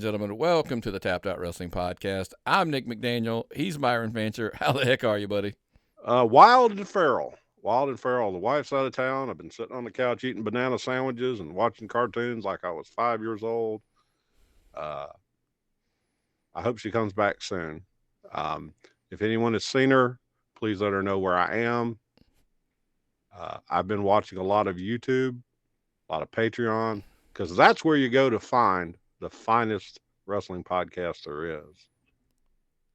gentlemen, welcome to the Tapped Out Wrestling Podcast. I'm Nick McDaniel. He's Myron Fancher. How the heck are you, buddy? Wild and feral. Wild and feral. The wife's out of town. I've been sitting on the couch eating banana sandwiches and watching cartoons like I was 5 years old. I hope she comes back soon. If anyone has seen her, please let her know where I am. I've been watching a lot of YouTube, a lot of Patreon, because that's where you go to find the finest wrestling podcast there is.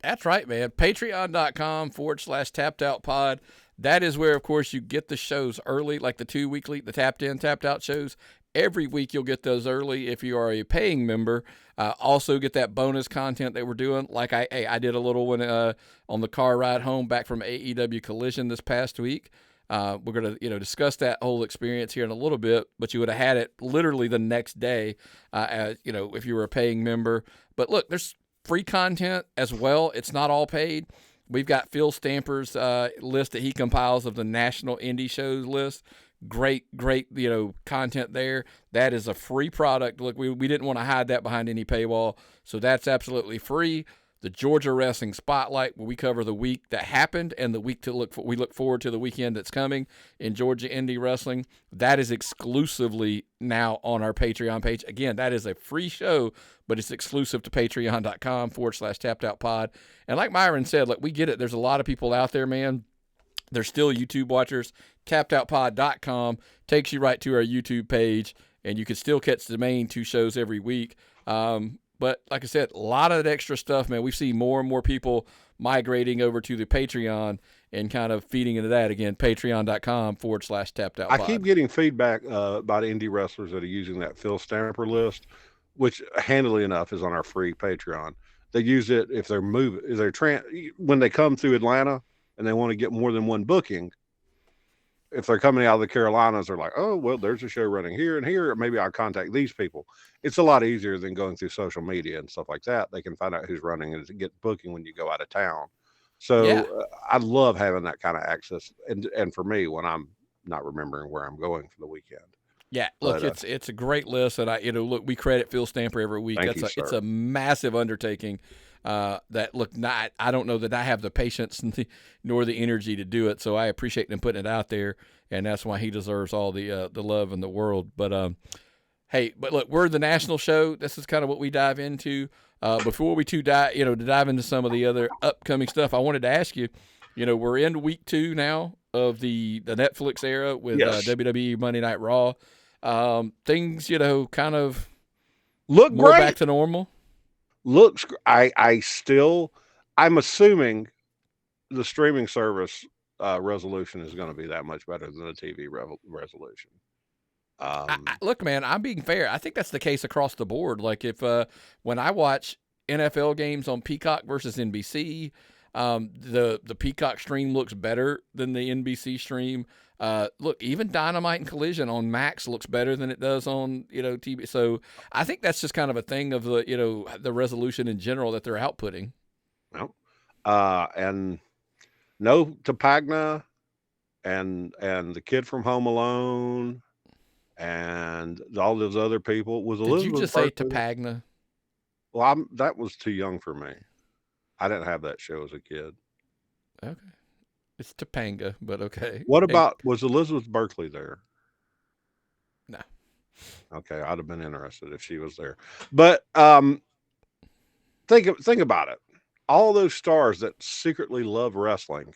That's right, man. Patreon.com/tapped-out-pod. That is where, of course, you get the shows early, like the 2 weekly, the Tapped In, Tapped Out shows. Every week you'll get those early if you are a paying member. Also get that bonus content that we're doing. Like I did a little one on the car ride home back from AEW Collision this past week. We're going to, discuss that whole experience here in a little bit, but you would have had it literally the next day, if you were a paying member. But look, there's free content as well. It's not all paid. We've got Phil Stamper's list that he compiles of the national indie shows list. Great, content there. That is a free product. Look, we didn't want to hide that behind any paywall, so that's absolutely free. The Georgia Wrestling Spotlight, where we cover the week that happened and the week we look forward to the weekend that's coming in Georgia Indie Wrestling. That is exclusively now on our Patreon page. Again, that is a free show, but it's exclusive to patreon.com/tappedoutpod. And like Myron said, we get it. There's a lot of people out there, man. There's still YouTube watchers. Tappedoutpod.com takes you right to our YouTube page, and you can still catch the main two shows every week. But like I said, a lot of that extra stuff, man. We see more and more people migrating over to the Patreon and kind of feeding into that again. Patreon.com/tappedoutpod. I keep getting feedback about indie wrestlers that are using that Phil Stamper list, which handily enough is on our free Patreon. They use it if they're when they come through Atlanta and they want to get more than one booking. If they're coming out of the Carolinas, they're like, oh, well, there's a show running here and here. Maybe I'll contact these people. It's a lot easier than going through social media and stuff like that. They can find out who's running and get booking when you go out of town. So yeah. I love having that kind of access. And for me, when I'm not remembering where I'm going for the weekend. Yeah, look, it's a great list. And we credit Phil Stamper every week. It's a massive undertaking. I don't know that I have the patience nor the energy to do it, so I appreciate them putting it out there, and that's why he deserves all the love in the world. But hey, look, we're the national show. This is kind of what we dive into. Before we dive into some of the other upcoming stuff, I wanted to ask you. We're in week 2 now of the Netflix era with WWE Monday Night Raw. Things kind of look more great. Back to normal. Looks, I'm assuming the streaming service resolution is going to be that much better than the TV resolution. Look, man, I'm being fair. I think that's the case across the board. Like if when I watch NFL games on Peacock versus NBC, the Peacock stream looks better than the NBC stream. Look, even Dynamite and Collision on Max looks better than it does on, TV. So I think that's just kind of a thing of the resolution in general that they're outputting. Well, and no Tapagna and the kid from Home Alone and all those other people. Did you just say Tapagna? Well, that was too young for me. I didn't have that show as a kid. Okay. It's Topanga, but okay. What about, was Elizabeth Berkley there? No. Okay, I'd have been interested if she was there. But think about it. All those stars that secretly love wrestling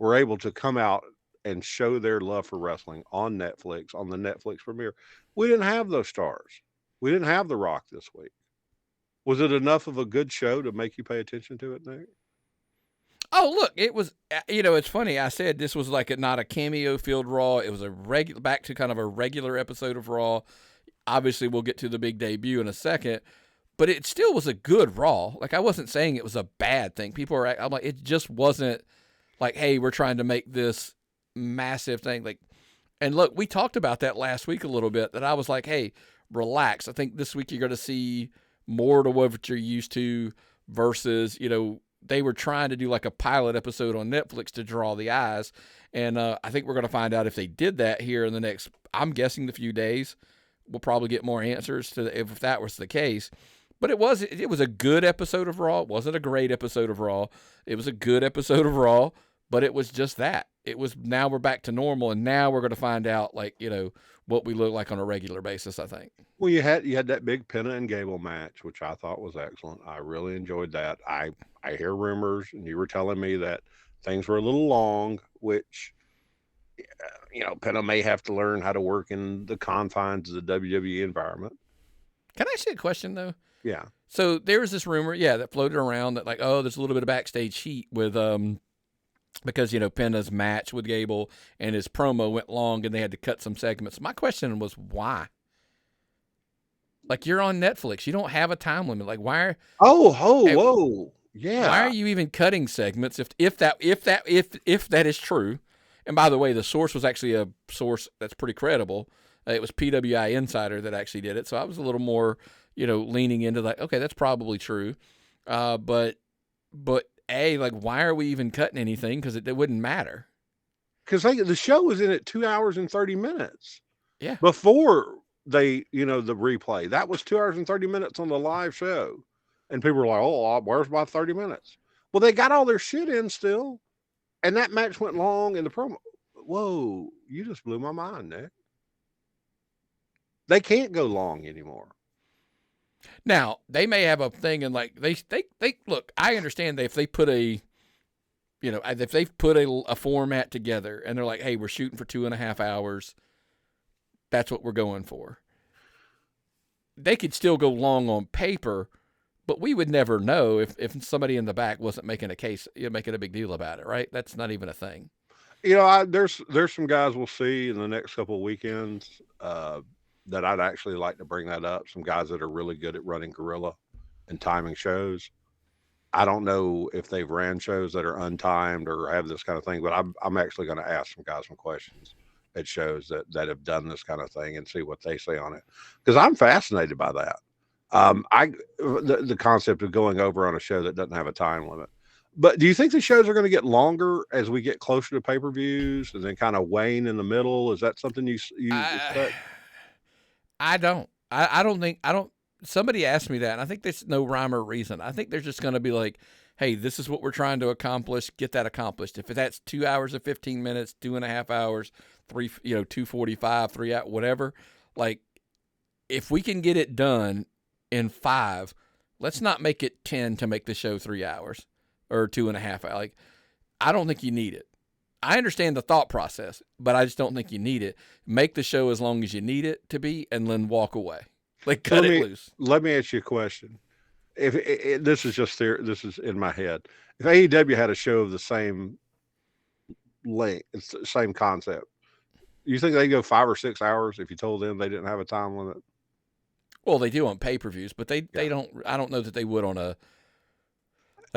were able to come out and show their love for wrestling on Netflix, on the Netflix premiere. We didn't have those stars. We didn't have The Rock this week. Was it enough of a good show to make you pay attention to it, Nick? Oh, look, it was, it's funny. I said this was not a cameo-filled Raw. It was back to kind of a regular episode of Raw. Obviously, we'll get to the big debut in a second, but it still was a good Raw. I wasn't saying it was a bad thing. I'm like, it just wasn't like, hey, we're trying to make this massive thing. And look, we talked about that last week a little bit, that I was like, hey, relax. I think this week you're going to see more to what you're used to versus, they were trying to do a pilot episode on Netflix to draw the eyes. And I think we're going to find out if they did that here in the next, I'm guessing the few days, we'll probably get more answers to if that was the case. But it was a good episode of Raw. It wasn't a great episode of Raw. It was a good episode of Raw, but it was just that. It was, now we're back to normal, and now we're going to find out, like, what we look like on a regular basis, I think. Well, you had that big Penna and Gable match, which I thought was excellent. I really enjoyed that. I hear rumors, and you were telling me that things were a little long, which Penna may have to learn how to work in the confines of the WWE environment. Can I ask you a question, though? Yeah. So there was this rumor, that floated around that, like, oh, there's a little bit of backstage heat with because Penna's match with Gable and his promo went long and they had to cut some segments. My question was, why? Like, you're on Netflix, you don't have a time limit. Like, why? Whoa, yeah. Why are you even cutting segments if that is true? And by the way, the source was actually a source that's pretty credible. It was PWI Insider that actually did it, so I was a little more leaning into that. Okay, that's probably true, but like, why are we even cutting anything? Because it wouldn't matter. Because the show was in at 2 hours and 30 minutes. Yeah. Before they, the replay, that was 2 hours and 30 minutes on the live show. And people were like, oh, where's my 30 minutes? Well, they got all their shit in still. And that match went long in the promo. Whoa, you just blew my mind, Nick. They can't go long anymore. Now, they may have a thing, and like they look, I understand that if they put a format together and they're like, hey, we're shooting for 2.5 hours, that's what we're going for. They could still go long on paper, but we would never know if somebody in the back wasn't making a case, making a big deal about it, right? That's not even a thing. There's some guys we'll see in the next couple of weekends that I'd actually like to bring that up. Some guys that are really good at running guerrilla and timing shows. I don't know if they've ran shows that are untimed or have this kind of thing, but I'm actually going to ask some guys some questions at shows that have done this kind of thing and see what they say on it, because I'm fascinated by that. The concept of going over on a show that doesn't have a time limit. But do you think the shows are going to get longer as we get closer to pay-per-views and then kind of wane in the middle? Is that something you expect? I don't. I don't think. Somebody asked me that, and I think there's no rhyme or reason. I think they're just going to be like, hey, this is what we're trying to accomplish. Get that accomplished. If that's 2 hours and 15 minutes, 2.5 hours, 2:45, 3 hours, whatever. Like, if we can get it done in 5, let's not make it 10 to make the show 3 hours or 2.5 hours. Like, I don't think you need it. I understand the thought process, but I just don't think you need it. Make the show as long as you need it to be, and then walk away. Like, cut it loose. Let me ask you a question. If this is just there, this is in my head. If AEW had a show of the same length, it's the same concept, you think they go 5 or 6 hours if you told them they didn't have a time limit? Well, they do on pay-per-views, but they don't. I don't know that they would on a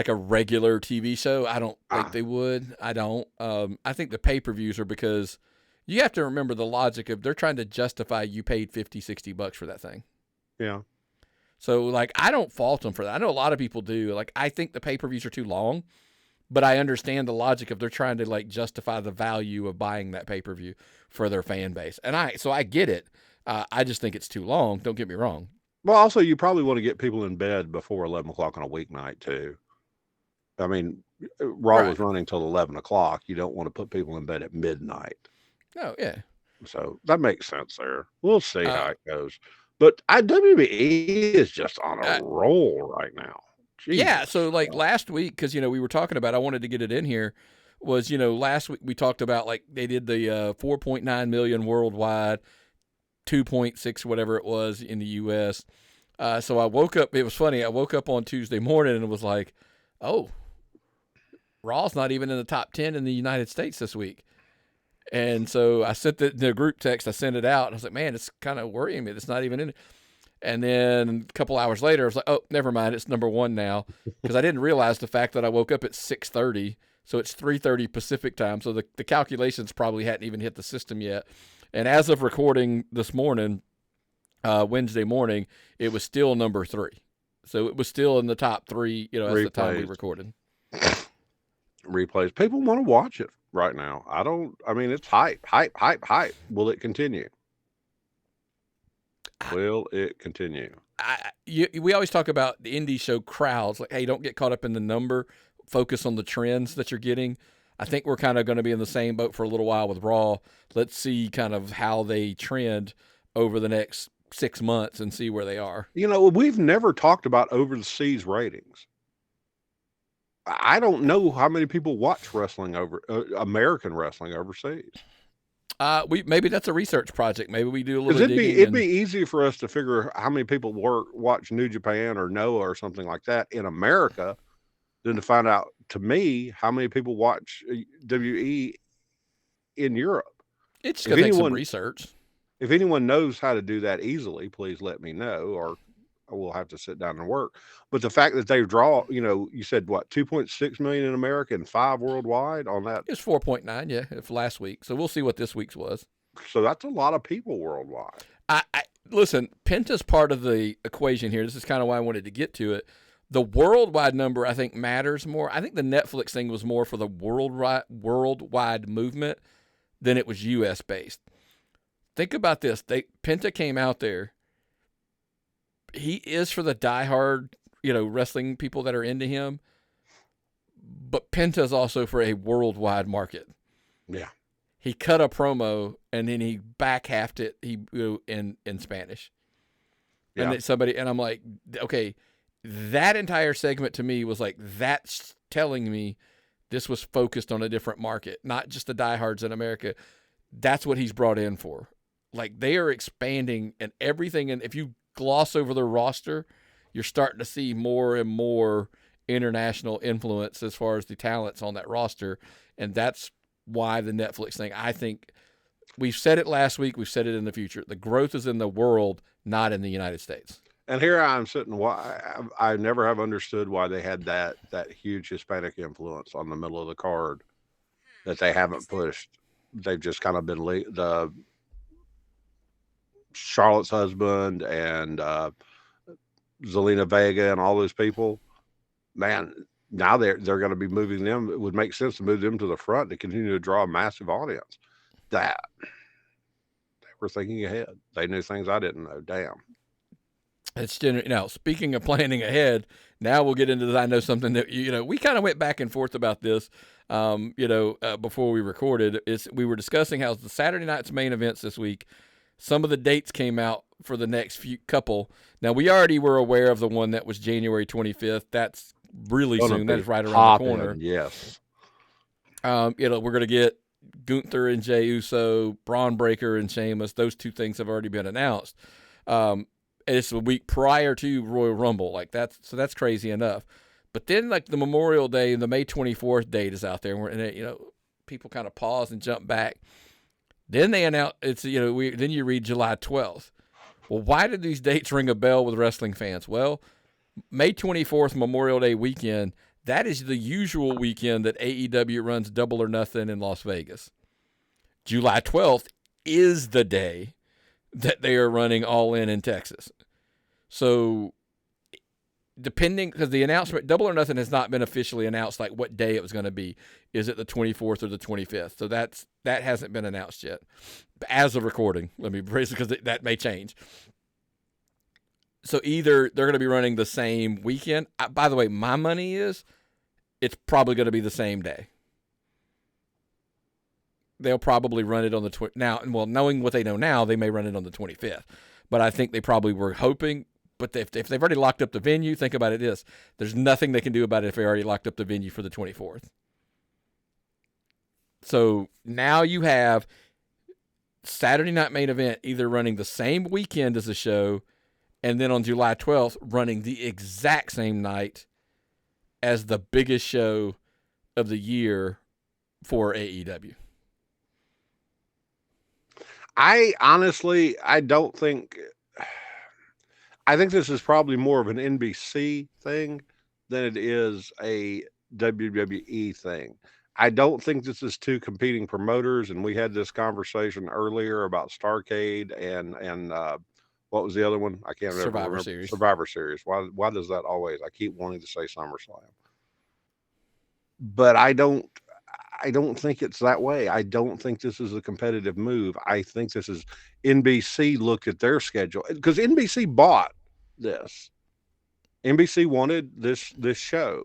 regular TV show. I don't think they would. I don't. I think the pay-per-views are, because you have to remember the logic of, they're trying to justify you paid $50-$60 for that thing. Yeah. So, like, I don't fault them for that. I know a lot of people do. Like, I think the pay-per-views are too long, but I understand the logic of, they're trying to, like, justify the value of buying that pay-per-view for their fan base. And I get it. I just think it's too long. Don't get me wrong. Well, also, you probably want to get people in bed before 11 o'clock on a weeknight, too. I mean, Raw was running till 11 o'clock. You don't want to put people in bed at midnight. Oh, yeah. So that makes sense there. We'll see how it goes. But WWE is just on a roll right now. Jesus. Yeah, so like last week, because, we were talking about, I wanted to get it in here, was, last week we talked about, like, they did the 4.9 million worldwide, 2.6 whatever it was in the U.S. So I woke up, it was funny, I woke up on Tuesday morning and it was like, oh, Raw's not even in the top 10 in the United States this week. And so I sent the group text, I sent it out, and I was like, man, it's kind of worrying me. It's not even in it. And then a couple hours later, I was like, oh, never mind, it's number 1 now, because I didn't realize the fact that I woke up at 6:30, so it's 3:30 Pacific time, so the calculations probably hadn't even hit the system yet. And as of recording this morning, Wednesday morning, it was still number 3. So it was still in the top 3, at the time we recorded. Replays. People want to watch it right now. I mean, it's hype. Will it continue? Will it continue? we always talk about the indie show crowds. Like, hey, don't get caught up in the number. Focus on the trends that you're getting. I think we're kind of going to be in the same boat for a little while with Raw. Let's see kind of how they trend over the next 6 months and see where they are. We've never talked about overseas ratings. I don't know how many people watch wrestling American wrestling overseas. Maybe that's a research project. Maybe we do a little digging. It'd be easy for us to figure how many people watch New Japan or Noah or something like that in America than to find out, to me, how many people watch WE in Europe. It's going to take some research. If anyone knows how to do that easily, please let me know, or we'll have to sit down and work. But the fact that they draw, you said what, 2.6 million in America and 5 worldwide on that? It's 4.9, yeah, if last week. So we'll see what this week's was. So that's a lot of people worldwide. Listen, Penta's part of the equation here. This is kind of why I wanted to get to it. The worldwide number, I think, matters more. I think the Netflix thing was more for the worldwide movement than it was U.S. based. Think about this. Penta came out there. He is for the diehard, wrestling people that are into him. But Penta's also for a worldwide market. Yeah. He cut a promo and then he back halved it in Spanish. Yeah. And I'm like, okay, that entire segment to me was like, that's telling me this was focused on a different market, not just the diehards in America. That's what he's brought in for. Like, they are expanding and everything. And if you gloss over their roster, you're starting to see more and more international influence as far as the talents on that roster. And that's why the Netflix thing, I think we've said it last week. We've said it in the future. The growth is in the world, not in the United States. And here I'm sitting. I never have understood why they had that huge Hispanic influence on the middle of the card that they haven't pushed. They've just kind of been the Charlotte's husband and Zelina Vega and all those people. Man, now they're going to be moving them. It would make sense to move them to the front to continue to draw a massive audience. That they were thinking ahead. They knew things I didn't know. Damn. It's now, speaking of planning ahead, now we'll get into this. I know something that, we kind of went back and forth about this, before we recorded. We were discussing how the Saturday night's main events this week, some of the dates came out for the next few couple. Now, we already were aware of the one that was January 25th. That's really soon. That is right around the corner. Yes. We're going to get Gunther and Jey Uso, Braun Breaker and Sheamus. Those two things have already been announced. It's a week prior to Royal Rumble. That's crazy enough. But then, the Memorial Day and the May 24th date is out there, and people kind of pause and jump back. Then they announce then you read July 12th. Well, why did these dates ring a bell with wrestling fans? Well, May 24th, Memorial Day weekend, that is the usual weekend that AEW runs Double or Nothing in Las Vegas. July 12th is the day that they are running All In Texas. So, depending, because the announcement, Double or Nothing has not been officially announced, like what day it was going to be. Is it the 24th or the 25th? So that hasn't been announced yet. As of recording, let me brace it, because that may change. So either they're going to be running the same weekend. By the way, my money is it's probably going to be the same day. They'll probably run it on the now. Well, knowing what they know now, they may run it on the 25th. But I think they probably were hoping. But if they've already locked up the venue, think about it this: there's nothing they can do about it if they already locked up the venue for the 24th. So now you have Saturday night main event either running the same weekend as the show, and then on July 12th running the exact same night as the biggest show of the year for AEW. I think this is probably more of an NBC thing than it is a WWE thing. I don't think this is two competing promoters, and we had this conversation earlier about Starrcade and what was the other one? I can't remember. Survivor Series. Survivor Series. Why does that always? I keep wanting to say SummerSlam, but I don't think it's that way. I don't think this is a competitive move. I think this is NBC looked at their schedule, because NBC bought this. NBC wanted this show,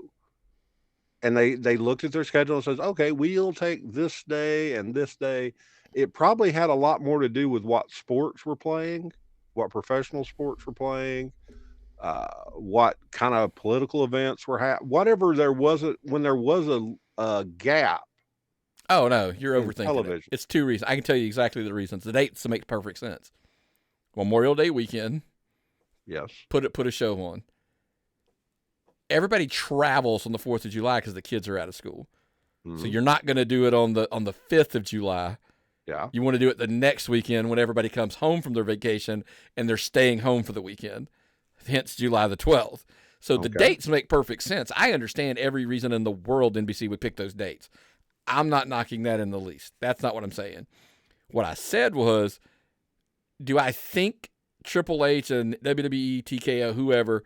and they looked at their schedule and says, okay, we'll take this day and this day. It probably had a lot more to do with what sports were playing, what professional sports were playing, what kind of political events were whatever there wasn't when there was a gap. Oh no, you're overthinking television. it. It's 2 reasons. I can tell you exactly the reasons. The dates make perfect sense. Memorial Day weekend. Yes. Put a show on. Everybody travels on the 4th of July because the kids are out of school. Mm-hmm. So you're not going to do it on the 5th of July. Yeah. You want to do it the next weekend when everybody comes home from their vacation and they're staying home for the weekend. Hence July the 12th. So the dates make perfect sense. I understand every reason in the world NBC would pick those dates. I'm not knocking that in the least. That's not what I'm saying. What I said was, do I think Triple H and WWE, TKO, whoever,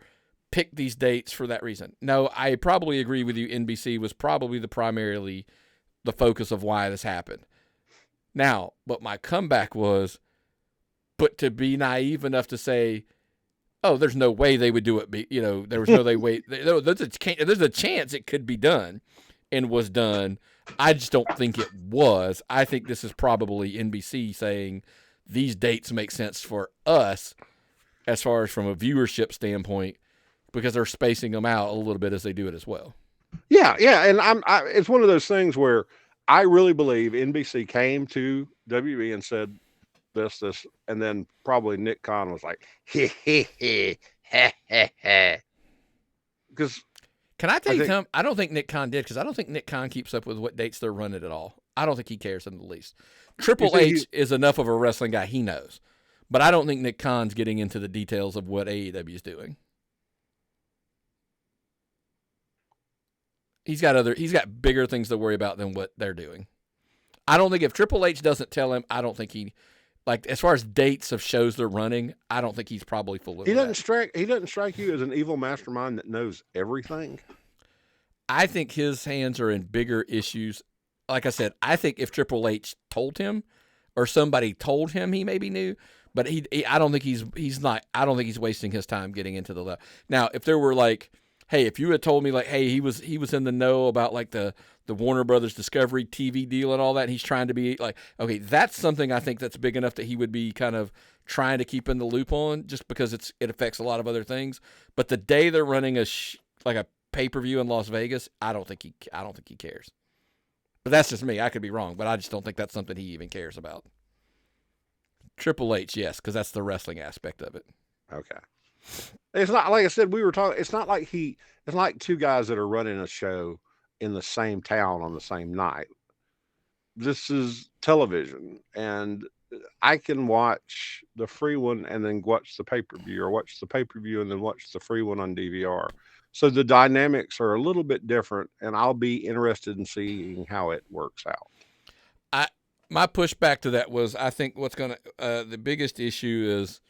picked these dates for that reason? No, I probably agree with you. NBC was probably primarily the focus of why this happened. Now, but my comeback was, but to be naive enough to say, oh, there's no way they would do it. There was no way. There's a chance it could be done and was done. I just don't think it was. I think this is probably NBC saying these dates make sense for us as far as from a viewership standpoint because they're spacing them out a little bit as they do it as well. Yeah, and it's one of those things where I really believe NBC came to WWE and said this, and then probably Nick Khan was like, he, because can I tell you something? I don't think Nick Khan did because I don't think Nick Khan keeps up with what dates they're running at all. I don't think he cares in the least. Triple H is enough of a wrestling guy, he knows. But I don't think Nick Khan's getting into the details of what AEW is doing. He's got bigger things to worry about than what they're doing. I don't think if Triple H doesn't tell him, I don't think he, like, as far as dates of shows they're running, I don't think he's probably full of He doesn't strike you as an evil mastermind that knows everything. I think his hands are in bigger issues. Like I said, I think if Triple H told him or somebody told him, he maybe knew, but I don't think I don't think he's wasting his time getting into the level. Now, if there were like, hey, if you had told me like, hey, he was in the know about like the Warner Brothers Discovery TV deal and all that, and he's trying to be like, okay, that's something I think that's big enough that he would be kind of trying to keep in the loop on, just because it affects a lot of other things. But the day they're running like a pay-per-view in Las Vegas, I don't think he cares. But that's just me. I could be wrong, but I just don't think that's something he even cares about. Triple H, yes, because that's the wrestling aspect of it. Okay. It's not like I said, we were talking. It's not like two guys that are running a show in the same town on the same night. This is television, and I can watch the free one and then watch the pay-per-view, or watch the pay-per-view and then watch the free one on DVR. So the dynamics are a little bit different, and I'll be interested in seeing how it works out. My pushback to that was, I think the biggest issue is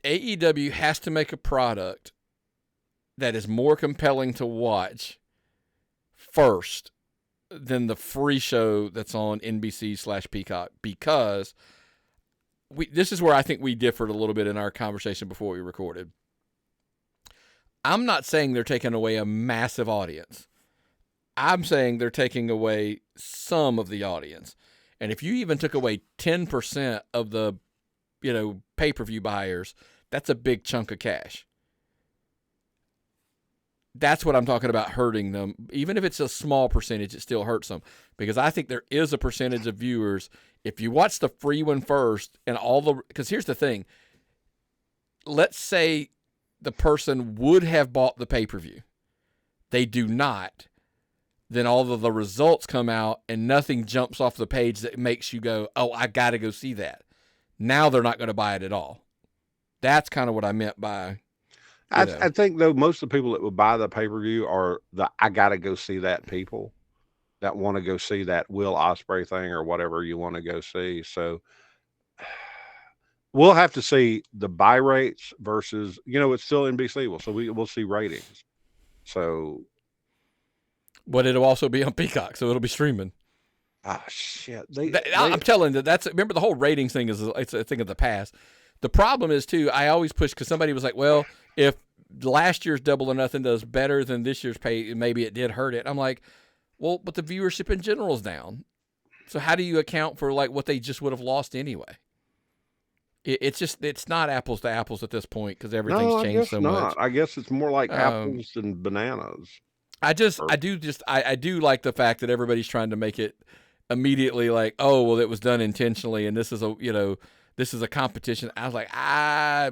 AEW has to make a product that is more compelling to watch first than the free show that's on NBC/Peacock, because this is where I think we differed a little bit in our conversation before we recorded. I'm not saying they're taking away a massive audience. I'm saying they're taking away some of the audience. And if you even took away 10% of the, pay-per-view buyers, that's a big chunk of cash. That's what I'm talking about hurting them. Even if it's a small percentage, it still hurts them. Because I think there is a percentage of viewers, if you watch the free one first, and because here's the thing. Let's say the person would have bought the pay-per-view. They do not. Then all of the results come out and nothing jumps off the page that makes you go, oh, I got to go see that. Now they're not going to buy it at all. That's kind of what I meant by... I think, though, most of the people that would buy the pay-per-view are the I got to go see that people that want to go see that Will Ospreay thing or whatever you want to go see. So we'll have to see the buy rates versus, it's still NBC. So we'll see ratings. So... But it'll also be on Peacock, so it'll be streaming. Ah, shit. I'm telling you, remember the whole ratings thing it's a thing of the past. The problem is, too, I always push because somebody was like, well, if last year's Double or Nothing does better than this year's pay, maybe it did hurt it. I'm like, well, but the viewership in general is down. So how do you account for like what they just would have lost anyway? It's not apples to apples at this point because everything's changed so much. I guess it's more like apples and bananas. I do like the fact that everybody's trying to make it immediately like, oh, well, it was done intentionally, and this is a competition. I was like, I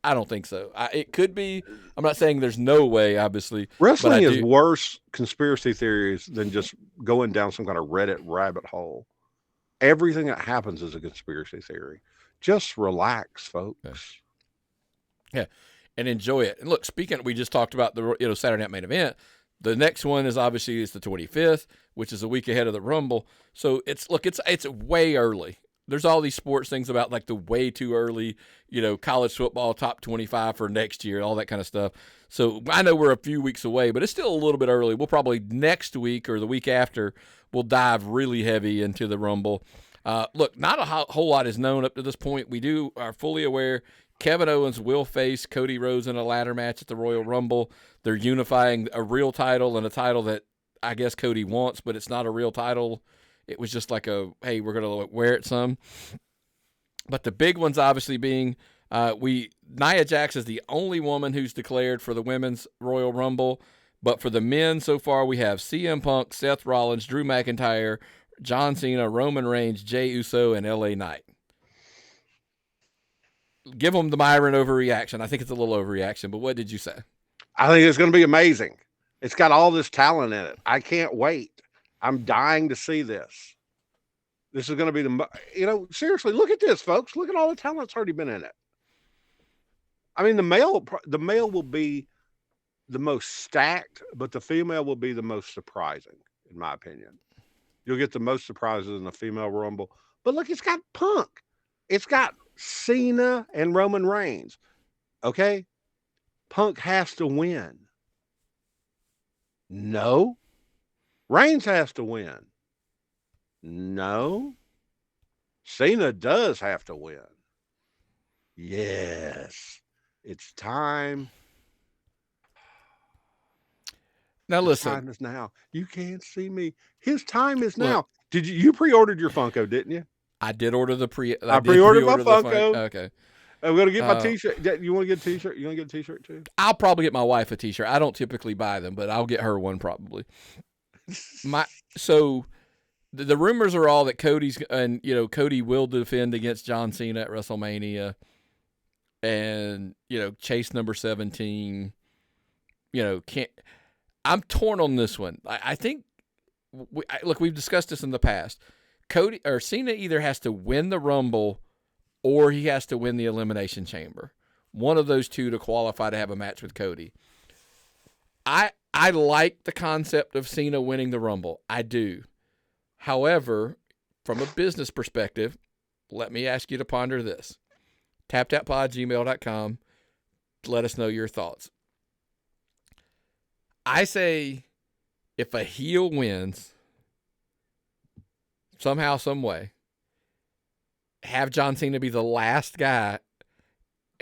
don't think so. It could be. I'm not saying there's no way, obviously. Wrestling is worse conspiracy theories than just going down some kind of Reddit rabbit hole. Everything that happens is a conspiracy theory. Just relax, folks. Yeah, and enjoy it. And look, we just talked about the Saturday Night Main Event. The next one is obviously the 25th, which is a week ahead of the Rumble. So it's way early. There's all these sports things about like the way too early, college football top 25 for next year, all that kind of stuff. So I know we're a few weeks away, but it's still a little bit early. We'll probably next week or the week after, we'll dive really heavy into the Rumble. Look, not a whole lot is known up to this point. We are fully aware Kevin Owens will face Cody Rhodes in a ladder match at the Royal Rumble. They're unifying a real title and a title that I guess Cody wants, but it's not a real title. It was just like hey, we're going to wear it some. But the big ones obviously being Nia Jax is the only woman who's declared for the Women's Royal Rumble. But for the men so far, we have CM Punk, Seth Rollins, Drew McIntyre, John Cena, Roman Reigns, Jey Uso, and LA Knight. Give them the Myron overreaction. I think it's a little overreaction, but what did you say? I think it's going to be amazing. It's got all this talent in it. I can't wait. I'm dying to see this. This is going to be seriously, look at this, folks. Look at all the talent that's already been in it. I mean, the male will be the most stacked, but the female will be the most surprising, in my opinion. You'll get the most surprises in the female Rumble. But look, it's got Punk. It's got Cena and Roman Reigns. Okay? Punk has to win. No. Reigns has to win. No. Cena does have to win. Yes. It's time. Now listen. His time is now. You can't see me. His time is now. Did you pre-ordered your Funko, didn't you? I did order I pre-ordered my Funko. Okay. I'm going to get my t-shirt. You want to get a t-shirt? You want to get a t-shirt too? I'll probably get my wife a t-shirt. I don't typically buy them, but I'll get her one probably. So the rumors are all that Cody will defend against John Cena at WrestleMania, and chase number 17. I'm torn on this one. I think we've discussed this in the past. Cody or Cena either has to win the Rumble or he has to win the Elimination Chamber. One of those two to qualify to have a match with Cody. I like the concept of Cena winning the Rumble. I do. However, from a business perspective, let me ask you to ponder this. taptapod@gmail.com. Let us know your thoughts. I say if a heel wins somehow, some way, have John Cena be the last guy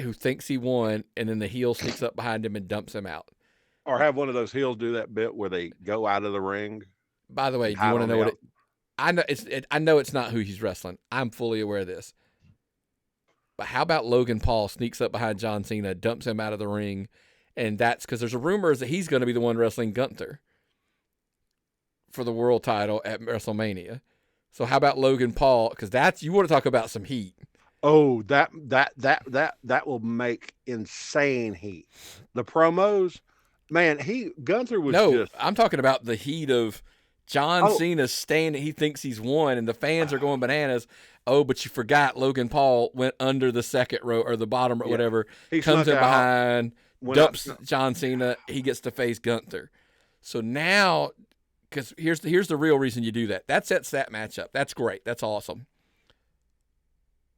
who thinks he won, and then the heel sneaks up behind him and dumps him out. Or have one of those heels do that bit where they go out of the ring. By the way, do you want to know what it? I know it's not who he's wrestling. I'm fully aware of this. But how about Logan Paul sneaks up behind John Cena, dumps him out of the ring, and that's because there's a rumor that he's going to be the one wrestling Gunther for the world title at WrestleMania. So how about Logan Paul? Because you want to talk about some heat. Oh, that will make insane heat. The promos, man. Gunther was I'm talking about the heat of John Cena standing. He thinks he's won, and the fans are going bananas. Oh, but you forgot Logan Paul went under the second row or the bottom or whatever. He comes in behind, dumps John Cena. He gets to face Gunther. So now, because here's the real reason you do that. That sets that matchup. That's great. That's awesome.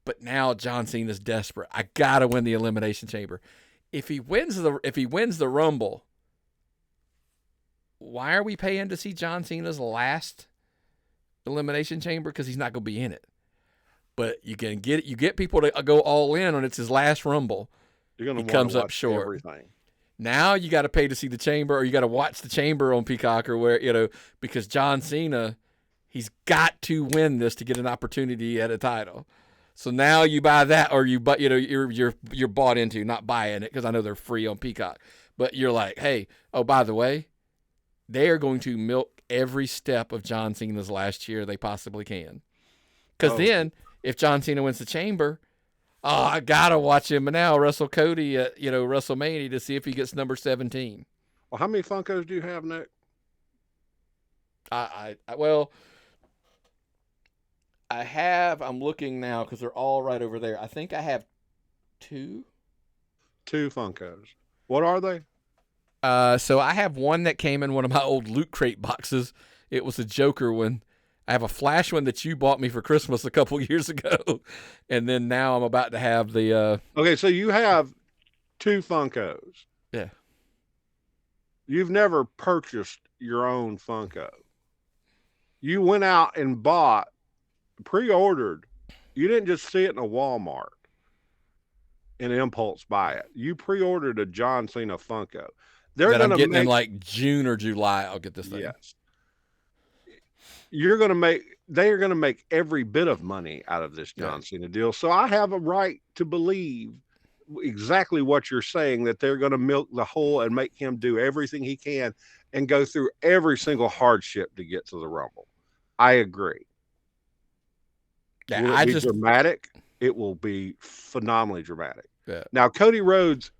But now John Cena's desperate. I gotta win the Elimination Chamber. If he wins the Rumble, why are we paying to see John Cena's last Elimination Chamber? Because he's not gonna be in it. but you get people to go all in on it's his last Rumble. You're going He to comes watch up short. everything. Now you got to pay to see the Chamber, or you got to watch the Chamber on Peacock, or where because John Cena, he's got to win this to get an opportunity at a title. So now you buy that, or you're bought into, not buying it because I know they're free on Peacock, but you're like, hey, oh, by the way, they are going to milk every step of John Cena's last year they possibly can. Because then, if John Cena wins the Chamber, I gotta watch him now wrestle Cody at WrestleMania to see if he gets number 17. Well, how many Funkos do you have, Nick? I'm looking now because they're all right over there. I think I have 2. 2 Funkos. What are they? So I have one that came in one of my old Loot Crate boxes. It was a Joker one. I have a Flash one that you bought me for Christmas a couple years ago. And then now I'm about to have the... Okay, so you have 2 Funkos. Yeah. You've never purchased your own Funko. You went out and bought, pre-ordered. You didn't just see it in a Walmart and impulse buy it. You pre-ordered a John Cena Funko. I'm getting in like June or July. I'll get this thing. Yes. They're going to make every bit of money out of this John Cena deal. So I have a right to believe exactly what you're saying, that they're going to milk the whole and make him do everything he can and go through every single hardship to get to the Rumble. I agree. Yeah, will it be dramatic? It will be phenomenally dramatic. Yeah. Now, Cody Rhodes,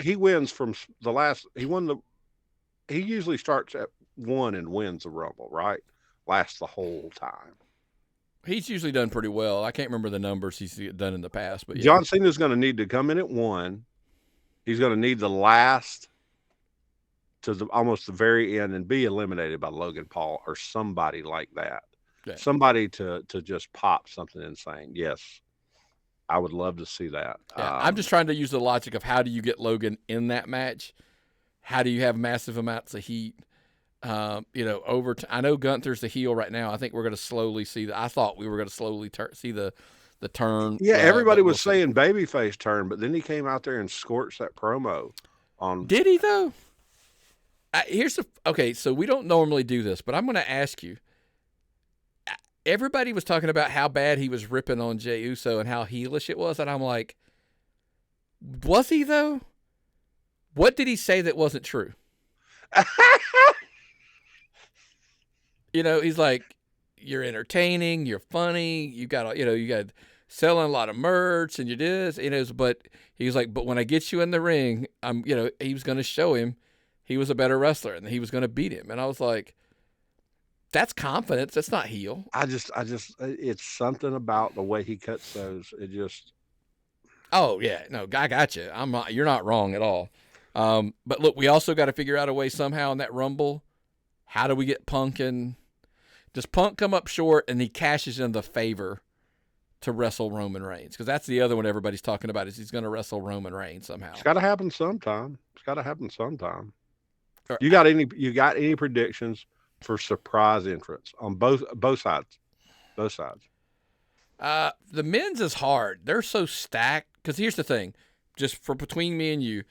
he wins he usually starts at 1 and wins the Rumble, right? Lasts the whole time. He's usually done pretty well. I can't remember the numbers he's done in the past, but yeah. John Cena's going to need to come in at 1. He's going to need the last to almost the very end and be eliminated by Logan Paul or somebody like that. Yeah. Somebody to just pop something insane. Yes, I would love to see that. Yeah, I'm just trying to use the logic of how do you get Logan in that match? How do you have massive amounts of heat? Over I know Gunther's the heel right now. I think we're going to slowly see I thought we were going to slowly see the turn. Yeah, everybody was saying babyface turn, but then he came out there and scorched that promo on. Did he though? So we don't normally do this, but I'm going to ask you. Everybody was talking about how bad he was ripping on Jey Uso and how heelish it was, and I'm like, was he though? What did he say that wasn't true? He's like, you're entertaining, you're funny, you got selling a lot of merch, and you did, but he was like, but when I get you in the ring, he was going to show him he was a better wrestler and he was going to beat him, and I was like, that's confidence. That's not heel. I just, it's something about the way he cuts those. It just. Oh yeah, no, I got you. You're not wrong at all. But look, we also got to figure out a way somehow in that Rumble. How do we get Punk in? Does Punk come up short and he cashes in the favor to wrestle Roman Reigns? Because that's the other one everybody's talking about, is he's going to wrestle Roman Reigns somehow. It's got to happen sometime. You got any predictions for surprise entrance on both sides? Both sides. The men's is hard. They're so stacked. Because here's the thing, just for between me and you,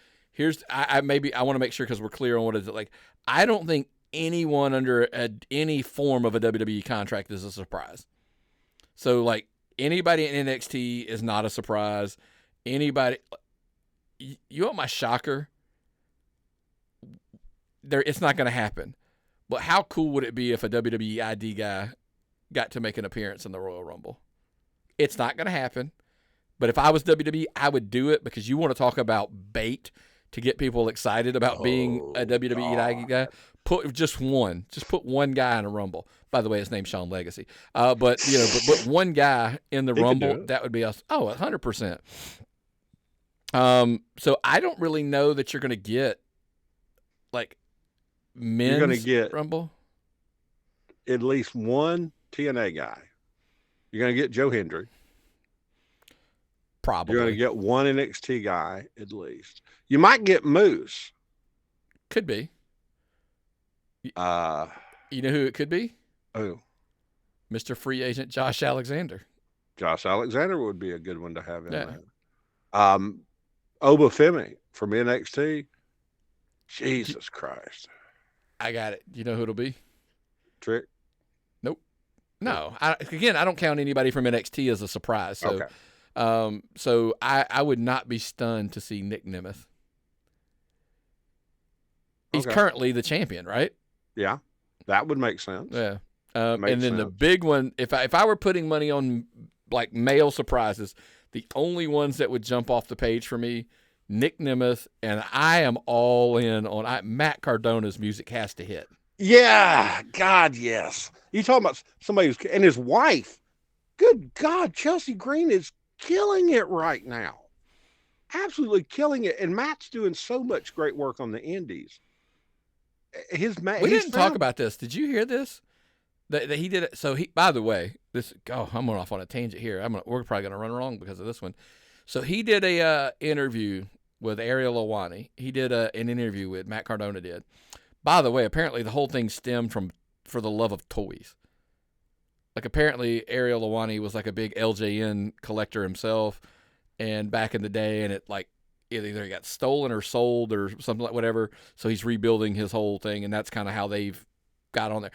I want to make sure because we're clear on what is it like. I don't think anyone under any form of a WWE contract is a surprise. So like anybody in NXT is not a surprise. Anybody, you want my shocker? It's not going to happen. But how cool would it be if a WWE ID guy got to make an appearance in the Royal Rumble? It's not going to happen. But if I was WWE, I would do it because you want to talk about bait to get people excited about being a WWE ID guy. Put one guy in a Rumble. By the way, his name's Sean Legacy. But one guy in the Rumble, that would be us. 100%. So I don't really know that you're going to get like men's you're going to get Rumble. At least one TNA guy. You're going to get Joe Hendry. Probably. You're going to get one NXT guy at least. You might get Moose. Could be. You know who it could be? Who? Mr. Free Agent Josh Alexander. Josh Alexander would be a good one to have in Yeah. there. Obafemi from NXT. Jesus Christ. I got it. You know who it'll be? Trick? Nope. No. I don't count anybody from NXT as a surprise. So, Okay. so I would not be stunned to see Nick Nemeth. He's currently the champion, right? Yeah, that would make sense. Yeah. And then the big one, if I were putting money on like male surprises, the only ones that would jump off the page for me, Nick Nemeth, and I am all in on Matt Cardona's music has to hit. Yeah, God, yes. You talking about somebody who's, and his wife. Good God, Chelsea Green is killing it right now. Absolutely killing it. And Matt's doing so much great work on the indies. We didn't talk about this. Did you hear this? That he did it. So by the way, I'm going off on a tangent here. We're probably going to run wrong because of this one. So he did a interview with Ariel Helwani. He did an interview with Matt Cardona did. By the way, apparently the whole thing stemmed from For the Love of Toys. Like apparently Ariel Helwani was like a big LJN collector himself, and back in the day, and it like either he got stolen or sold or something like whatever. So he's rebuilding his whole thing, and that's kind of how they've got on there.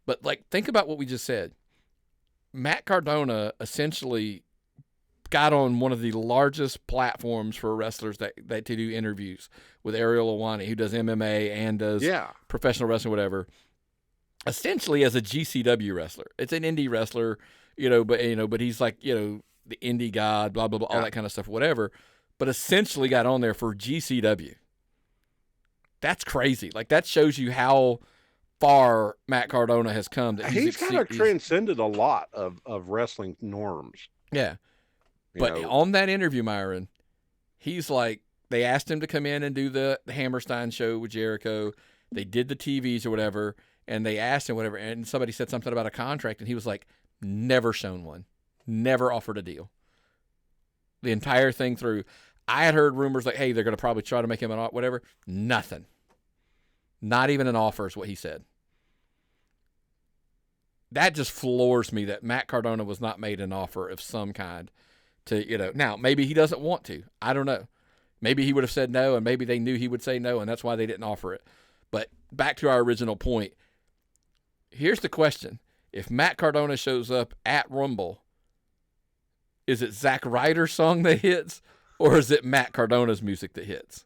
But like, think about what we just said. Matt Cardona essentially got on one of the largest platforms for wrestlers that to do interviews with Ariel Helwani, who does MMA and does professional wrestling, whatever. Essentially as a GCW wrestler. It's an indie wrestler, but he's like, the indie god, blah, blah, blah, all that kind of stuff, whatever. But essentially got on there for GCW. That's crazy. Like, that shows you how far Matt Cardona has come. That he's kind of transcended a lot of wrestling norms. Yeah. But on that interview, Myron, he's like, they asked him to come in and do the Hammerstein show with Jericho. They did the TVs or whatever, and they asked him whatever, and somebody said something about a contract, and he was like, never shown one. Never offered a deal. The entire thing through. I had heard rumors like, hey, they're going to probably try to make him an offer, whatever. Nothing. Not even an offer is what he said. That just floors me that Matt Cardona was not made an offer of some kind to, now maybe he doesn't want to. I don't know. Maybe he would have said no, and maybe they knew he would say no, and that's why they didn't offer it. But back to our original point. Here's the question. If Matt Cardona shows up at Rumble, is it Zack Ryder's song that hits, or is it Matt Cardona's music that hits?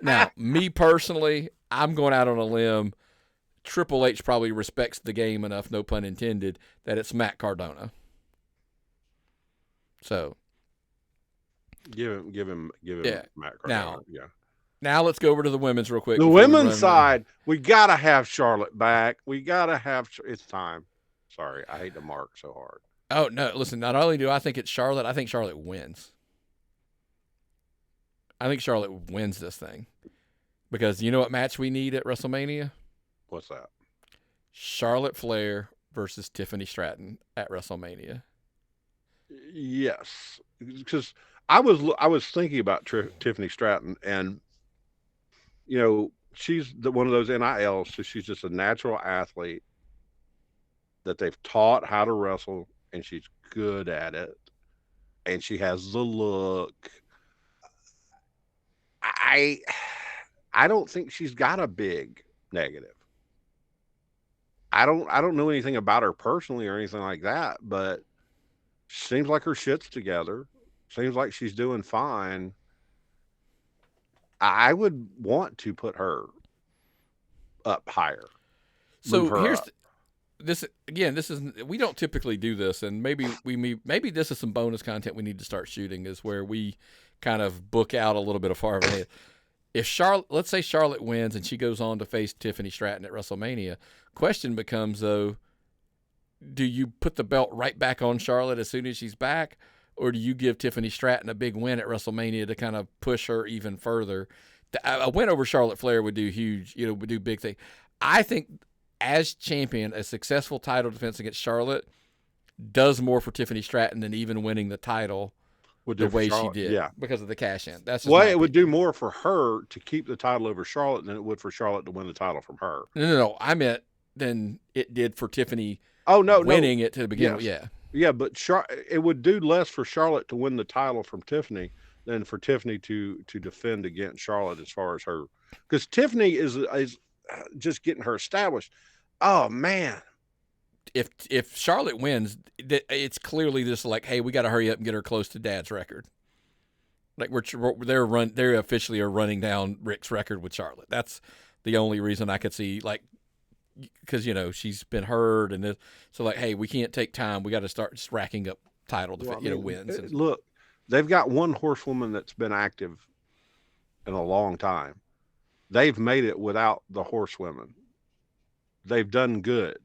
Now, me personally, I'm going out on a limb. Triple H probably respects the game enough, no pun intended, that it's Matt Cardona. So, give him Matt Cardona. Now let's go over to the women's real quick. The women's side, we gotta have Charlotte back. We gotta have. It's time. Sorry, I hate to mark so hard. Oh no! Listen, not only do I think it's Charlotte, I think Charlotte wins. I think Charlotte wins this thing because you know what match we need at WrestleMania? What's that? Charlotte Flair versus Tiffany Stratton at WrestleMania. Yes, because I was thinking about Tiffany Stratton, and she's one of those NILs, so she's just a natural athlete that they've taught how to wrestle, and she's good at it, and she has the look. I don't think she's got a big negative. I don't know anything about her personally or anything like that, but seems like her shit's together. Seems like she's doing fine. I would want to put her up higher. So here's this again. This is we don't typically do this, and maybe this is some bonus content we need to start shooting. Is where we kind of book out a little bit of far ahead. If let's say Charlotte wins and she goes on to face Tiffany Stratton at WrestleMania, question becomes though, do you put the belt right back on Charlotte as soon as she's back, or do you give Tiffany Stratton a big win at WrestleMania to kind of push her even further? A win over Charlotte Flair would do huge, would do big thing. I think as champion, a successful title defense against Charlotte does more for Tiffany Stratton than even winning the title the way she did because of the cash in. That's well, it would do more for her to keep the title over Charlotte than it would for Charlotte to win the title from her. No. I meant than it did for Tiffany. Oh no, winning it to begin with. Yeah. Yeah, but it would do less for Charlotte to win the title from Tiffany than for Tiffany to defend against Charlotte as far as her, because Tiffany is just getting her established. Oh man, If Charlotte wins, it's clearly just like, hey, we got to hurry up and get her close to Dad's record. Like they're officially are running down Rick's record with Charlotte. That's the only reason I could see, like, because she's been hurt and so like, hey, we can't take time. We got to start just racking up title wins. Look, they've got one horsewoman that's been active in a long time. They've made it without the horsewomen. They've done good.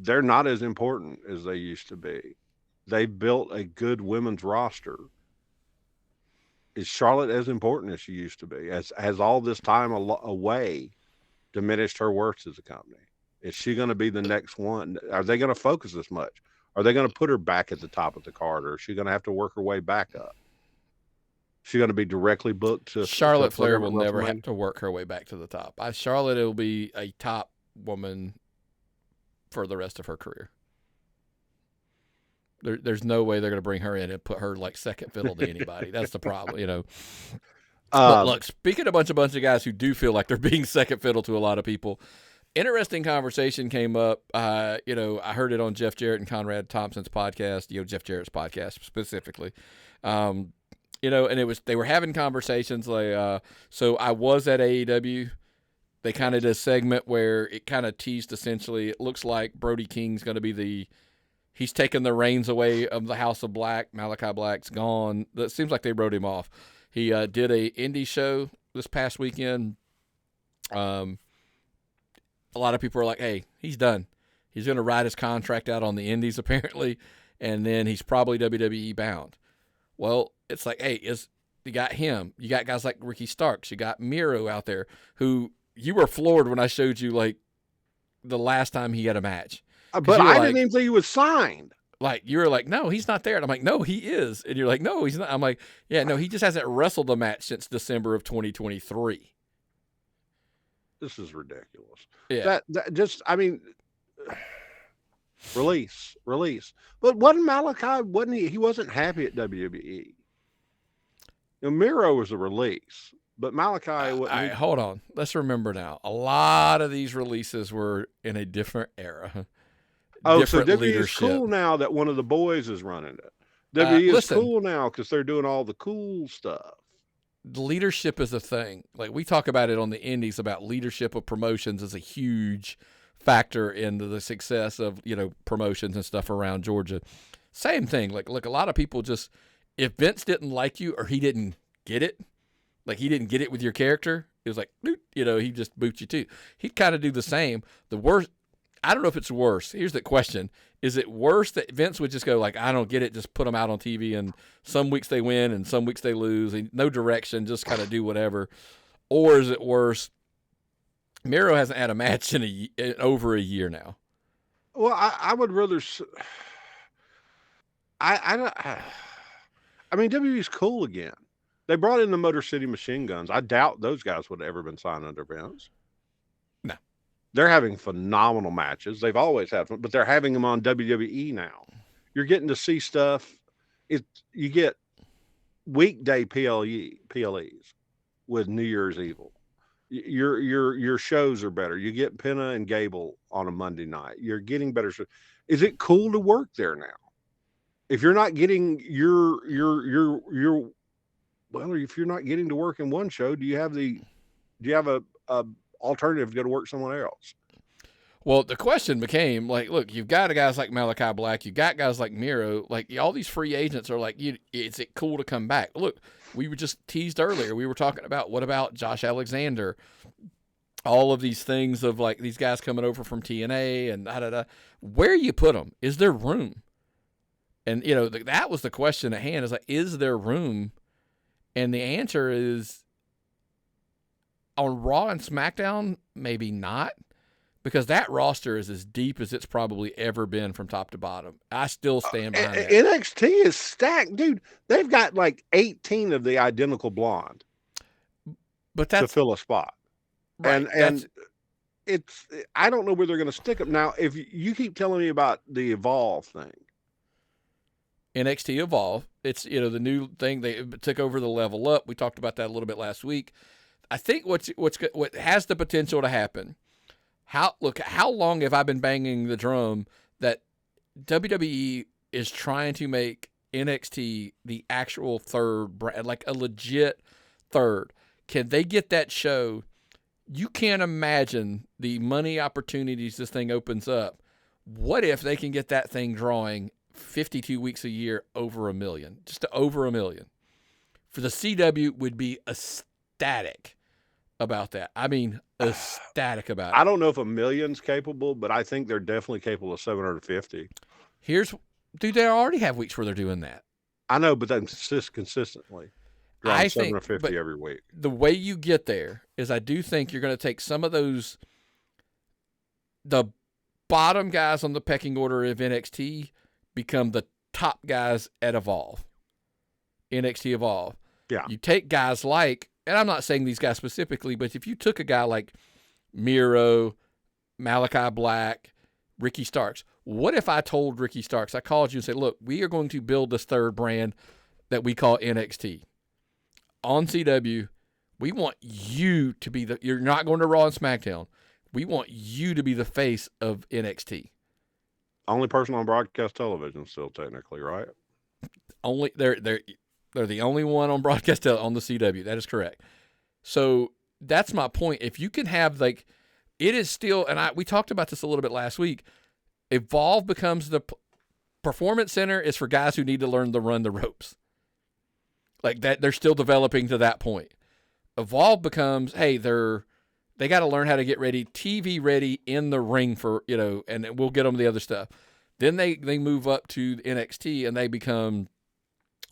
They're not as important as they used to be. They've built a good women's roster. Is Charlotte as important as she used to be? Has all this time away diminished her worth as a company? Is she going to be the next one? Are they going to focus as much? Are they going to put her back at the top of the card, or is she going to have to work her way back up? Is she going to be directly booked to Charlotte Flair will never have to work her way back to the top. Charlotte will be a top woman for the rest of her career. There's no way they're going to bring her in and put her like second fiddle to anybody. That's the problem, But look, speaking of a bunch of guys who do feel like they're being second fiddle to a lot of people, interesting conversation came up. I heard it on Jeff Jarrett and Conrad Thompson's podcast, Jeff Jarrett's podcast specifically. And they were having conversations like, so I was at AEW. They kind of did a segment where it kind of teased essentially, it looks like Brody King's going to be he's taken the reins away of the House of Black. Malachi Black's gone. It seems like they wrote him off. He did a indie show this past weekend. A lot of people are like, hey, he's done. He's going to ride his contract out on the indies apparently, and then he's probably WWE bound. Well, it's like, hey, you got him. You got guys like Ricky Starks. You got Miro out there who you were floored when I showed you like the last time he had a match. But I didn't even think he was signed. Like, you were like, no, he's not there. And I'm like, no, he is. And you're like, no, he's not. I'm like, yeah, no, he just hasn't wrestled a match since December of 2023. This is ridiculous. Yeah. Release. But wasn't Malachi, he wasn't happy at WWE. Miro was a release, but Malachi wasn't. Hold on. Let's remember now. A lot of these releases were in a different era. Oh, so WWE is cool now that one of the boys is running it. WWE is cool now because they're doing all the cool stuff. Leadership is a thing. Like, we talk about it on the indies about leadership of promotions is a huge factor in the success of, promotions and stuff around Georgia. Same thing. Like, look, a lot of people just, if Vince didn't like you or he didn't get it, like he didn't get it with your character, it was like, he just boot you too. He'd kind of do the same. The worst, I don't know if it's worse. Here's the question. Is it worse that Vince would just go like, I don't get it, just put them out on TV, and some weeks they win and some weeks they lose, and no direction, just kind of do whatever? Or is it worse, Miro hasn't had a match in over a year now? Well, I would rather. WWE's cool again. They brought in the Motor City Machine Guns. I doubt those guys would have ever been signed under Vince. No. They're having phenomenal matches. They've always had fun, but they're having them on WWE now. You're getting to see stuff. You get weekday PLEs with New Year's Evil. Your shows are better. You get Penna and Gable on a Monday night. You're getting better shows. Is it cool to work there now? If you're not getting if you're not getting to work in one show, do you have a alternative to go to work somewhere else? Well, the question became like, look, you've got guys like Malachi Black, you got guys like Miro, like all these free agents are like, is it cool to come back? Look, we were just teased earlier. We were talking about what about Josh Alexander? All of these things of like these guys coming over from TNA and da-da-da. Where you put them? Is there room? And, that was the question at hand, is like, is there room? And the answer is on Raw and SmackDown, maybe not, because that roster is as deep as it's probably ever been from top to bottom. I still stand behind that. NXT is stacked, dude. They've got like 18 of the identical blonde, but that's to fill a spot. Right, and I don't know where they're going to stick them. Now, if you keep telling me about the Evolve thing. NXT Evolve. It's, the new thing. They took over the Level Up. We talked about that a little bit last week. I think what has the potential to happen. How long have I been banging the drum that WWE is trying to make NXT the actual third brand, like a legit third? Can they get that show? You can't imagine the money opportunities this thing opens up. What if they can get that thing drawing 52 weeks a year over $1 million, just to over $1 million? For the CW would be ecstatic about that. I mean, ecstatic about it. I don't know if $1 million's capable, but I think they're definitely capable of 750. Dude, they already have weeks where they're doing that. I know, but they insist consistently. I think 750 every week. The way you get there is, I do think you're going to take some of those, the bottom guys on the pecking order of NXT become the top guys at Evolve. NXT Evolve. Yeah. You take guys like, and I'm not saying these guys specifically, but if you took a guy like Miro, Malachi Black, Ricky Starks, what if I told Ricky Starks, I called you and said, look, we are going to build this third brand that we call NXT. On CW, we want you to be you're not going to Raw and SmackDown. We want you to be the face of NXT. Only person on broadcast television still, technically, right? They're the only one on broadcast on the CW. That is correct. So that's my point. If you can have, like, it is still, and we talked about this a little bit last week, Evolve becomes the Performance Center is for guys who need to learn to run the ropes. Like that, they're still developing to that point. Evolve becomes, hey, they got to learn how to get ready, TV ready in the ring for, and we'll get them the other stuff. Then they move up to NXT and they become,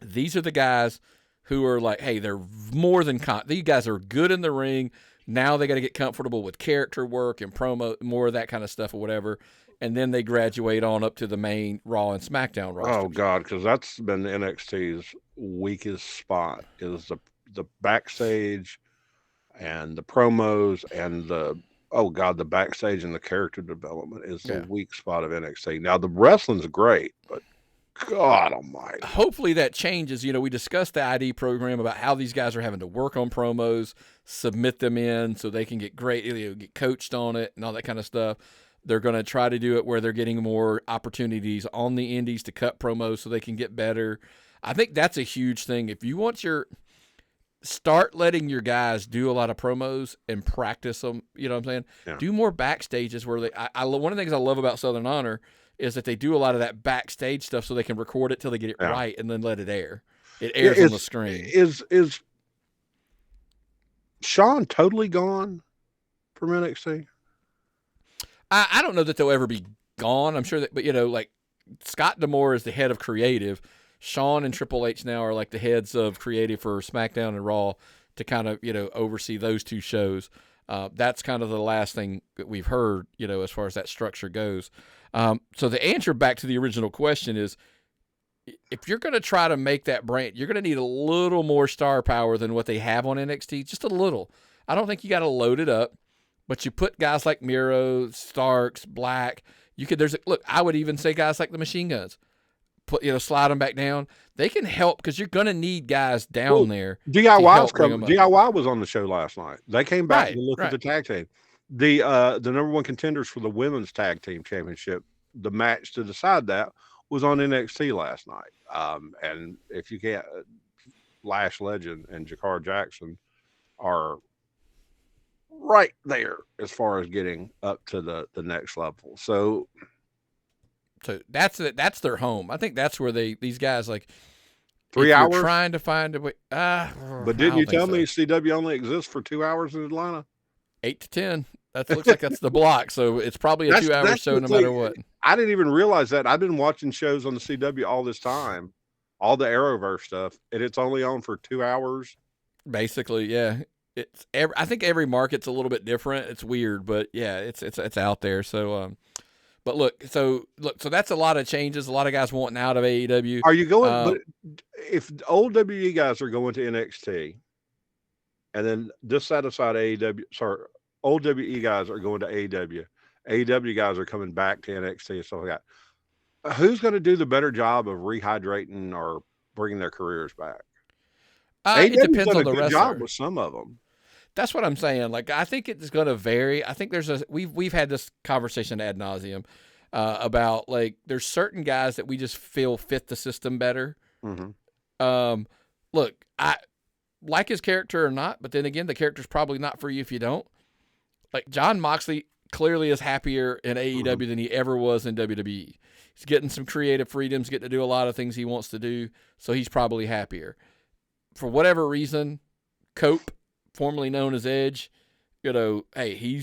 these are the guys who are like, hey, they're more than these guys are good in the ring. Now they got to get comfortable with character work and promo, more of that kind of stuff or whatever. And then they graduate on up to the main Raw and SmackDown roster. Oh God, because that's been NXT's weakest spot, is the backstage and the promos and the backstage and the character development is the weak spot of NXT. Now the wrestling's great, but God almighty. Hopefully that changes. We discussed the ID program about how these guys are having to work on promos, submit them in so they can get great, get coached on it and all that kind of stuff. They're going to try to do it where they're getting more opportunities on the indies to cut promos so they can get better. I think that's a huge thing. If you want start letting your guys do a lot of promos and practice them, you know what I'm saying? Yeah. Do more backstages where one of the things I love about Southern Honor is that they do a lot of that backstage stuff so they can record it till they get it right and then let it air. It airs on the screen. Is Sean totally gone from NXT? I don't know that they'll ever be gone. I'm sure that, but like Scott D'Amore is the head of creative. Sean and Triple H now are like the heads of creative for SmackDown and Raw to kind of, oversee those two shows. That's kind of the last thing that we've heard, as far as that structure goes. So the answer back to the original question is, if you're going to try to make that brand, you're going to need a little more star power than what they have on NXT, just a little. I don't think you got to load it up. But you put guys like Miro, Starks, Black. I would even say guys like the Machine Guns. Slide them back down. They can help because you're going to need guys down there. DIY was on the show last night. They came back to look at the tag team. The number one contenders for the women's tag team championship, the match to decide that was on NXT last night. And if you can't, Lash Legend and Jakar Jackson are right there as far as getting up to the next level. So that's their home. I think that's where these guys, like, 3 hours trying to find a way. But didn't you tell me CW only exists for 2 hours in Atlanta? 8 to 10. That looks like that's the block. So it's probably a 2-hour show no matter what. I didn't even realize that. I've been watching shows on the CW all this time, all the Arrowverse stuff, and it's only on for 2 hours. Basically, yeah. I think every market's a little bit different. It's weird, but yeah, it's out there. So, but look, so that's a lot of changes. A lot of guys wanting out of AEW. Are you going? But if old WWE guys are going to NXT, and then just set aside AEW, old WE guys are going to AEW. AEW guys are coming back to NXT and stuff like that. Who's going to do the better job of rehydrating or bringing their careers back? It AEW's depends done on a the good job wrestler. with some of them. That's what I'm saying. Like, I think it's going to vary. I think we've had this conversation ad nauseum about, like, there's certain guys that we just feel fit the system better. Mm-hmm. Look, I like his character or not, but then again, the character's probably not for you if you don't. Like, Jon Moxley clearly is happier in AEW than he ever was in WWE. He's getting some creative freedoms, getting to do a lot of things he wants to do, so he's probably happier. For whatever reason, Cope, formerly known as Edge, hey, he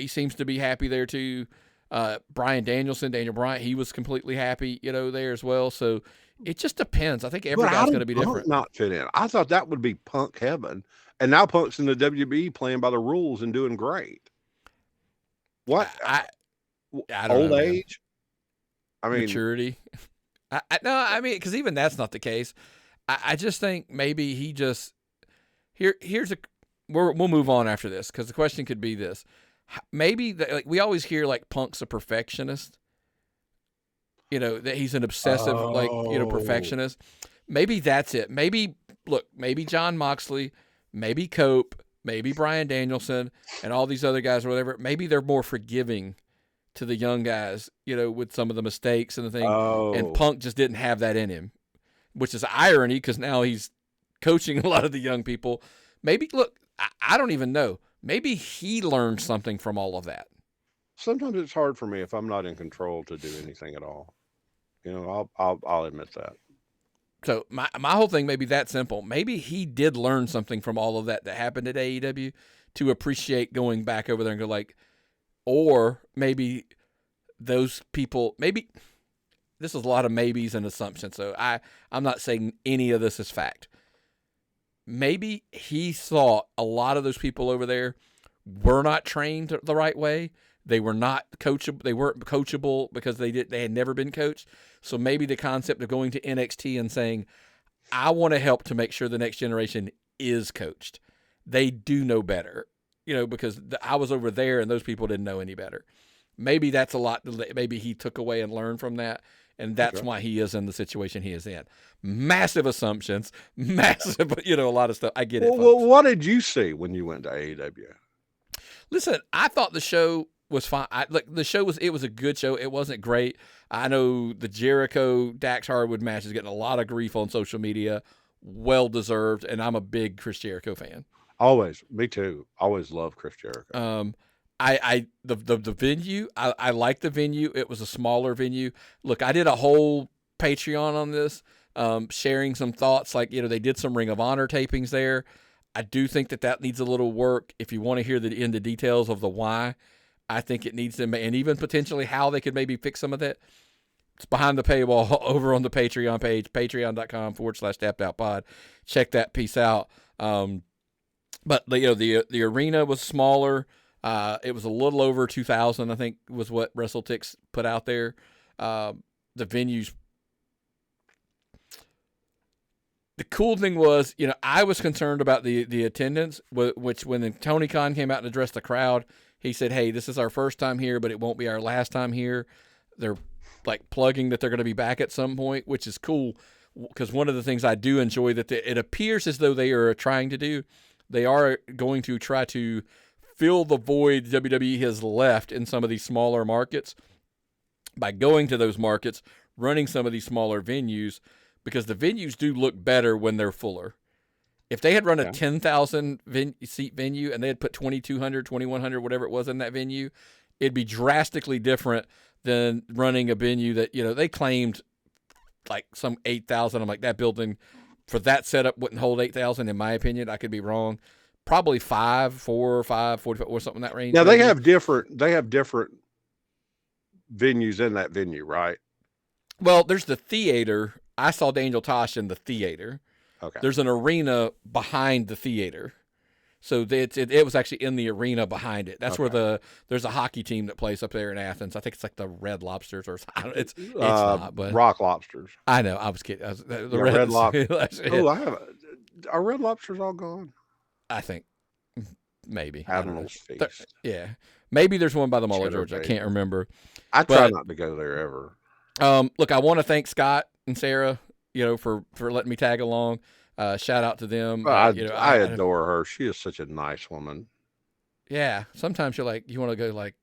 seems to be happy there too. Daniel Bryant, he was completely happy, there as well. So it just depends. I think every guy's going to be different. Not fit in. I thought that would be Punk heaven, and now Punk's in the WB playing by the rules and doing great. What? I don't old know, age? I mean, maturity. Because even that's not the case. I just think maybe he just we'll move on after this, because the question could be this: maybe we always hear like Punk's a perfectionist. That he's an obsessive perfectionist. Maybe that's it. Maybe Jon Moxley, maybe Cope, maybe Bryan Danielson, and all these other guys or whatever. Maybe they're more forgiving to the young guys, with some of the mistakes and the thing. And Punk just didn't have that in him, which is irony because now he's coaching a lot of the young people. Maybe, look, I don't even know. Maybe he learned something from all of that. Sometimes it's hard for me if I'm not in control to do anything at all. I'll admit that. So my whole thing may be that simple. Maybe he did learn something from all of that happened at AEW to appreciate going back over there and go like, or maybe those people, maybe this is a lot of maybes and assumptions. So I'm not saying any of this is fact. Maybe he thought a lot of those people over there were not trained the right way. They were not coachable. They weren't coachable because they had never been coached. So maybe the concept of going to NXT and saying, I want to help to make sure the next generation is coached. They do know better, because I was over there and those people didn't know any better. Maybe that's a lot. Maybe he took away and learned from that. And that's why he is in the situation he is in. Massive assumptions, massive, a lot of stuff. I get it. Well, what did you see when you went to AEW? Listen, I thought the show was fine. It was a good show. It wasn't great. I know the Jericho Dax Harwood match is getting a lot of grief on social media. Well deserved, and I'm a big Chris Jericho fan. Always, me too. Always love Chris Jericho. The venue, I like the venue. It was a smaller venue. Look, I did a whole Patreon on this, sharing some thoughts. Like, they did some Ring of Honor tapings there. I do think that needs a little work. If you want to hear the details of the why, I think it needs to, and even potentially how they could maybe fix some of that. It's behind the paywall over on the Patreon page, patreon.com/tappedOutPod. Check that piece out. But the arena was smaller. It was a little over 2,000, I think, was what WrestleTix put out there. The venues. The cool thing was, I was concerned about the attendance, which when Tony Khan came out and addressed the crowd, he said, hey, this is our first time here, but it won't be our last time here. They're like plugging that they're going to be back at some point, which is cool, because one of the things I do enjoy that it appears as though they are trying to do, they are going to try to fill the void WWE has left in some of these smaller markets by going to those markets, running some of these smaller venues, because the venues do look better when they're fuller. If they had run a 10,000 seat venue and they had put 2,200, 2,100, whatever it was in that venue, it'd be drastically different than running a venue that, they claimed like some 8,000. I'm like, that building for that setup wouldn't hold 8,000, in my opinion. I could be wrong. Probably 4 or 5, 45 or something in that range. Now they have different venues in that venue, right? Well, there's the theater. I saw Daniel Tosh in the theater. Okay. There's an arena behind the theater. So it was actually in the arena behind it. That's where there's a hockey team that plays up there in Athens. I think it's like the Red Lobsters or it's not, but Rock Lobsters. I know. I was kidding. The Red Lobsters. Oh, are Red Lobsters all gone? I think maybe. Admiral's Feast. Yeah, maybe there's one by the Mall of Cheddar Georgia. I Bay. can't remember. I try not to go there ever. Look, I want to thank Scott and Sarah, for letting me tag along. Shout out to them. I adore her. She is such a nice woman. Yeah. Sometimes you're like, you want to go like,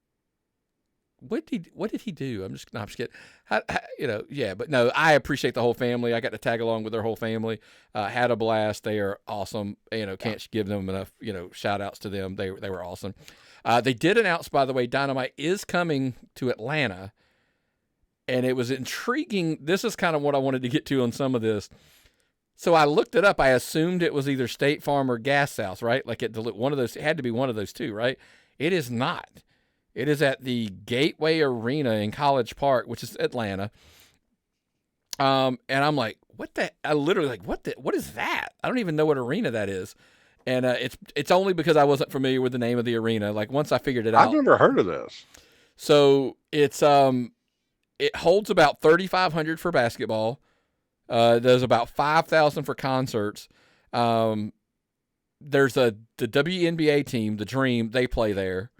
what did he do? I'm just kidding. Yeah, but no, I appreciate the whole family. I got to tag along with their whole family. Had a blast. They are awesome. Can't give them enough, shout outs to them. They were awesome. They did announce, by the way, Dynamite is coming to Atlanta. And it was intriguing. This is kind of what I wanted to get to on some of this. So I looked it up. I assumed it was either State Farm or Gas South, right? Like one of those. It had to be one of those two, right? It is not. It is at the Gateway Arena in College Park, which is Atlanta. And I'm like, I literally like, what is that? I don't even know what arena that is. And it's only because I wasn't familiar with the name of the arena. Like once I figured it out. I've never heard of this. So it's it holds about 3,500 for basketball. There's about 5,000 for concerts. There's the WNBA team, the Dream, they play there.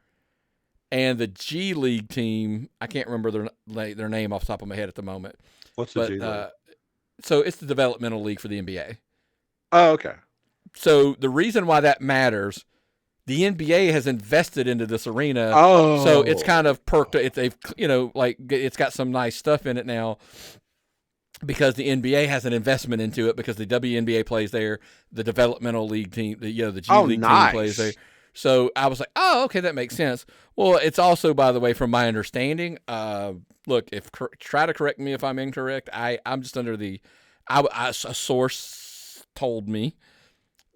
And the G League team, I can't remember their name off the top of my head at the moment. What's the G League? So it's the developmental league for the NBA. Oh, okay. So the reason why that matters, the NBA has invested into this arena. Oh. So it's kind of perked. It's got some nice stuff in it now because the NBA has an investment into it because the WNBA plays there, the developmental league team, the G League team plays there. So I was like, oh, okay, that makes sense. Well, it's also, by the way, from my understanding, look, try to correct me if I'm incorrect. I'm just under a source told me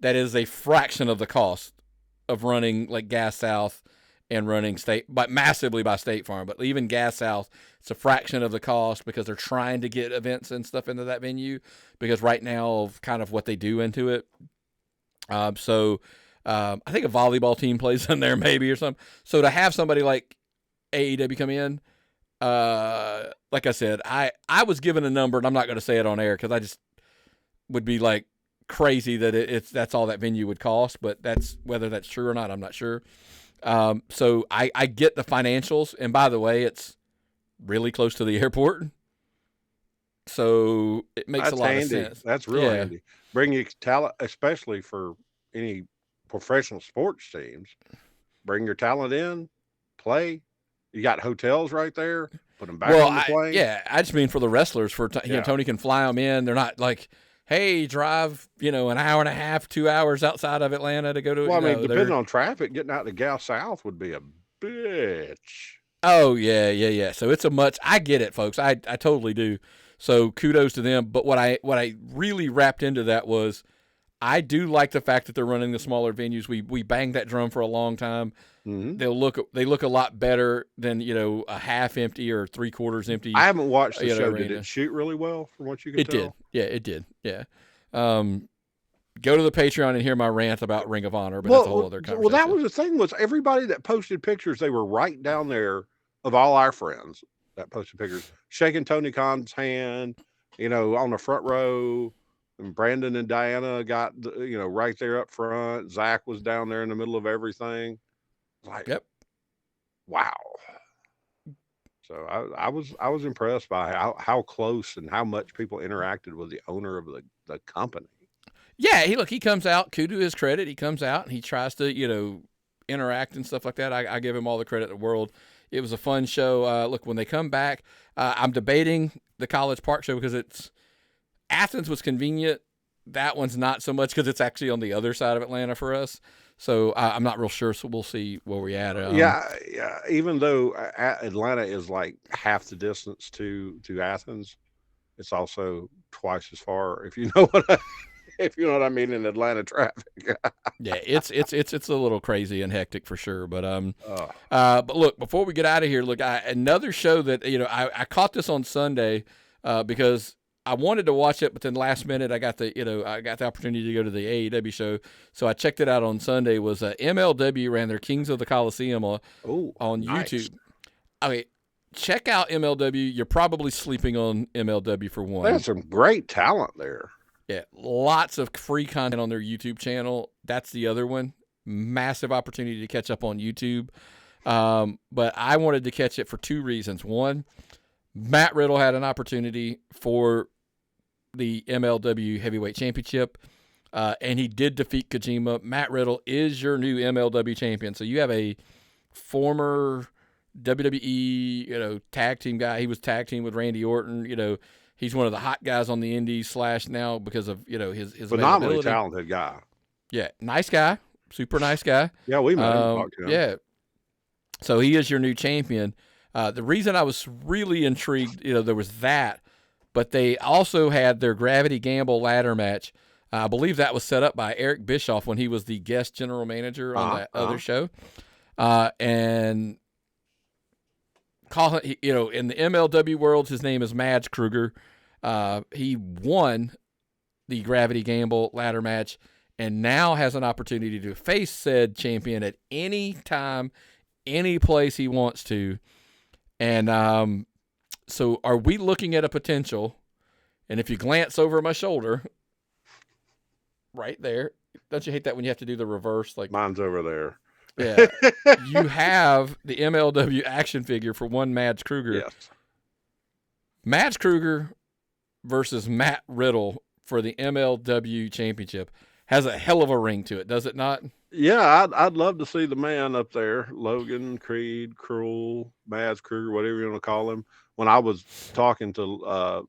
that is a fraction of the cost of running like Gas South and running massively by State Farm. But even Gas South, it's a fraction of the cost because they're trying to get events and stuff into that venue because right now of kind of what they do into it. I think a volleyball team plays in there maybe or something. So to have somebody like AEW come in, like I said, I was given a number, and I'm not going to say it on air because I just would be like crazy that that's all that venue would cost. But whether that's true or not, I'm not sure. So I get the financials, and by the way, it's really close to the airport, so it makes a lot of sense. That's real handy. Bring you talent, especially for any professional sports teams. Bring your talent in, play. You got hotels right there. Put them back on the plane. I just mean for the wrestlers. Tony can fly them in. They're not like, hey, drive an hour and a half, 2 hours outside of Atlanta to go to. Well, depending on traffic, getting out to Gas South would be a bitch. Oh yeah. So it's I get it, folks. I totally do. So kudos to them. But what I really wrapped into that was, I do like the fact that they're running the smaller venues. We banged that drum for a long time. Mm-hmm. They look a lot better than a half empty or 3/4 empty. I haven't watched the show. Arena. Did it shoot really well from what you can tell? It did. Yeah, it did. Yeah. Go to the Patreon and hear my rant about Ring of Honor, but that's a whole other conversation. Well, that was the thing was everybody that posted pictures, they were right down there of all our friends that posted pictures, shaking Tony Khan's hand, on the front row. And Brandon and Diana got, right there up front. Zach was down there in the middle of everything. Like, yep. Wow. So I was impressed by how close and how much people interacted with the owner of the company. Yeah, he comes out, to his credit, he comes out and he tries to, interact and stuff like that. I give him all the credit in the world. It was a fun show. Look, when they come back, I'm debating the College Park show because Athens was convenient. That one's not so much because it's actually on the other side of Atlanta for us. So I'm not real sure. So we'll see where we at. Yeah. Even though Atlanta is like half the distance to Athens, it's also twice as far. If you know what I mean in Atlanta traffic. Yeah, it's a little crazy and hectic for sure. But but look, before we get out of here, look, another show that I caught this on Sunday because I wanted to watch it, but then last minute I got the opportunity to go to the AEW show, so I checked it out on Sunday. Was MLW ran their Kings of the Colosseum on nice. YouTube. I mean, check out MLW. You're probably sleeping on MLW for one. There's some great talent there. Yeah, lots of free content on their YouTube channel. That's the other one. massive opportunity to catch up on YouTube. But I wanted to catch it for two reasons. One, Matt Riddle had an opportunity for the MLW Heavyweight Championship, and he did defeat Kojima. Matt Riddle is your new MLW champion. So you have a former WWE, tag team guy. He was tag team with Randy Orton. He's one of the hot guys on the indies / now because of, his phenomenally talented guy. Yeah. Nice guy. Super nice guy. Yeah. We met him, talked to him. Yeah. So he is your new champion. The reason I was really intrigued, there was that, but they also had their Gravity Gamble ladder match. I believe that was set up by Eric Bischoff when he was the guest general manager on that other show. And in the MLW world, his name is Mads Kruger. He won the Gravity Gamble ladder match and now has an opportunity to face said champion at any time, any place he wants to. And so are we looking at a potential? And if you glance over my shoulder, right there, don't you hate that when you have to do the reverse? Like mine's over there. Yeah. You have the MLW action figure for one Mads Kruger. Yes. Mads Kruger versus Matt Riddle for the MLW championship has a hell of a ring to it, does it not? Yeah, I'd love to see the man up there, Logan, Creed, Cruel, Mads Kruger, whatever you want to call him. When I was talking to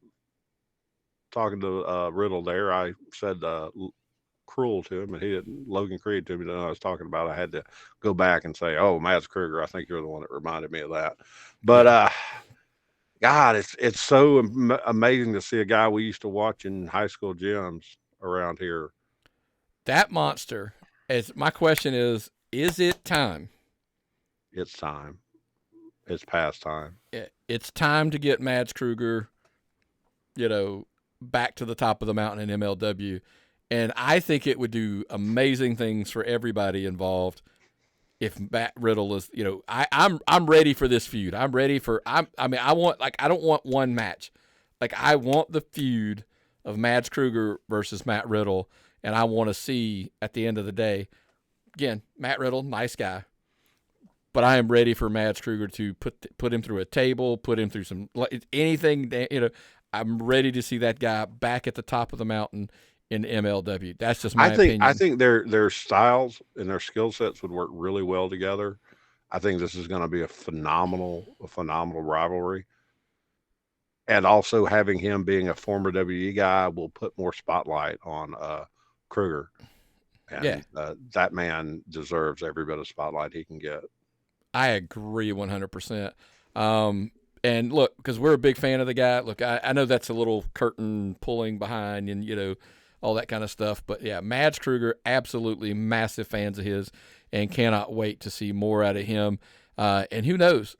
Riddle there, I said Cruel to him, and he didn't. Logan Creed to me that I was talking about. I had to go back and say, "Oh, Mads Kruger, I think you're the one that reminded me of that." But God, it's so amazing to see a guy we used to watch in high school gyms around here. That monster. My question is it time? It's time. It's past time. It's time to get Mads Kruger, back to the top of the mountain in MLW. And I think it would do amazing things for everybody involved if Matt Riddle is, I'm ready for this feud. I'm ready for, I don't want one match. Like, I want the feud of Mads Kruger versus Matt Riddle. And I want to see at the end of the day, again, Matt Riddle, nice guy, but I am ready for Mads Kruger to put him through a table, put him through anything. I'm ready to see that guy back at the top of the mountain in MLW. That's just my opinion. I think their styles and their skill sets would work really well together. I think this is going to be a phenomenal rivalry. And also having him being a former WWE guy will put more spotlight on Kruger. And that man deserves every bit of spotlight he can get. I agree 100%. And look, because we're a big fan of the guy. Look, I know that's a little curtain pulling behind and, all that kind of stuff. But, yeah, Mads Kruger, absolutely massive fans of his and cannot wait to see more out of him. And who knows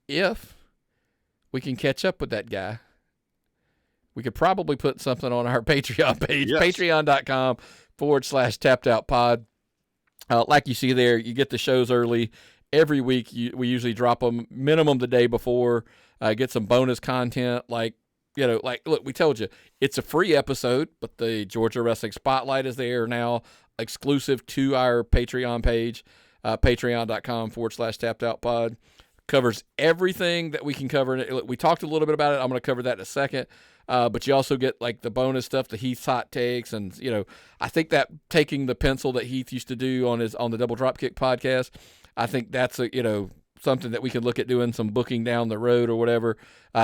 if we can catch up with that guy. We could probably put something on our Patreon page, yes. Patreon.com/tappedoutpod. Like you see there, you get the shows early. Every week we usually drop them minimum the day before, get some bonus content. Look, we told you, it's a free episode, but the Georgia Wrestling Spotlight is there now, exclusive to our Patreon page, patreon.com/tappedoutpod. Covers everything that we can cover. We talked a little bit about it. I'm going to cover that in a second. But you also get like the bonus stuff, the Heath's hot takes, and I think that taking the pencil that Heath used to do on the Double Dropkick podcast, I think that's something that we could look at doing some booking down the road or whatever.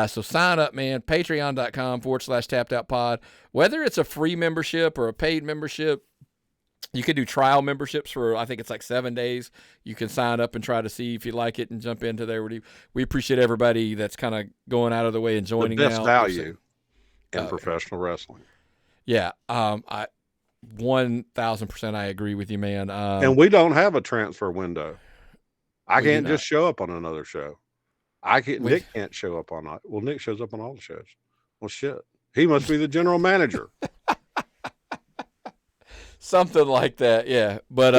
So sign up, man. Patreon.com/tappedoutpod. Whether it's a free membership or a paid membership, you could do trial memberships for, I think it's like 7 days. You can sign up and try to see if you like it and jump into there. We appreciate everybody that's kind of going out of the way and joining now. The best value in professional wrestling. Yeah. I 1,000% I agree with you, man. And we don't have a transfer window. I can't just show up on another show. Nick can't show up on. Well, Nick shows up on all the shows. Well, shit. He must be the general manager. Something like that, yeah. But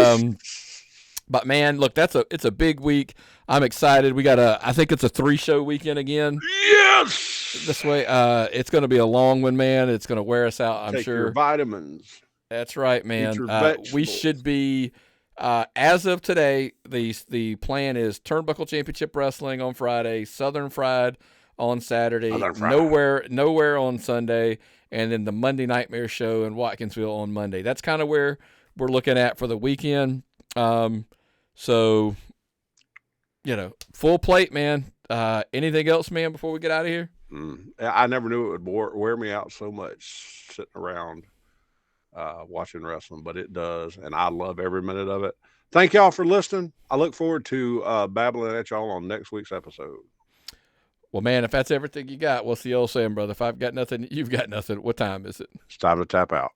man, look, it's a big week. I'm excited. We got I think it's a 3-show weekend again. Yes. This way, it's going to be a long one, man. It's going to wear us out, I'm Take sure. Your vitamins. That's right, Eat man. your We vegetables. should be, as of today, the plan is Turnbuckle Championship Wrestling on Friday, Southern Fried on Saturday, Southern Fried. nowhere on Sunday, and then the Monday Nightmare Show in Watkinsville on Monday. That's kind of where we're looking at for the weekend. So, full plate, man. Anything else, man, before we get out of here? I never knew it would wear me out so much sitting around watching wrestling, but it does, and I love every minute of it. Thank y'all for listening. I look forward to babbling at y'all on next week's episode. Well, man, if that's everything you got, what's the old saying, brother? If I've got nothing, you've got nothing. What time is it? It's time to tap out.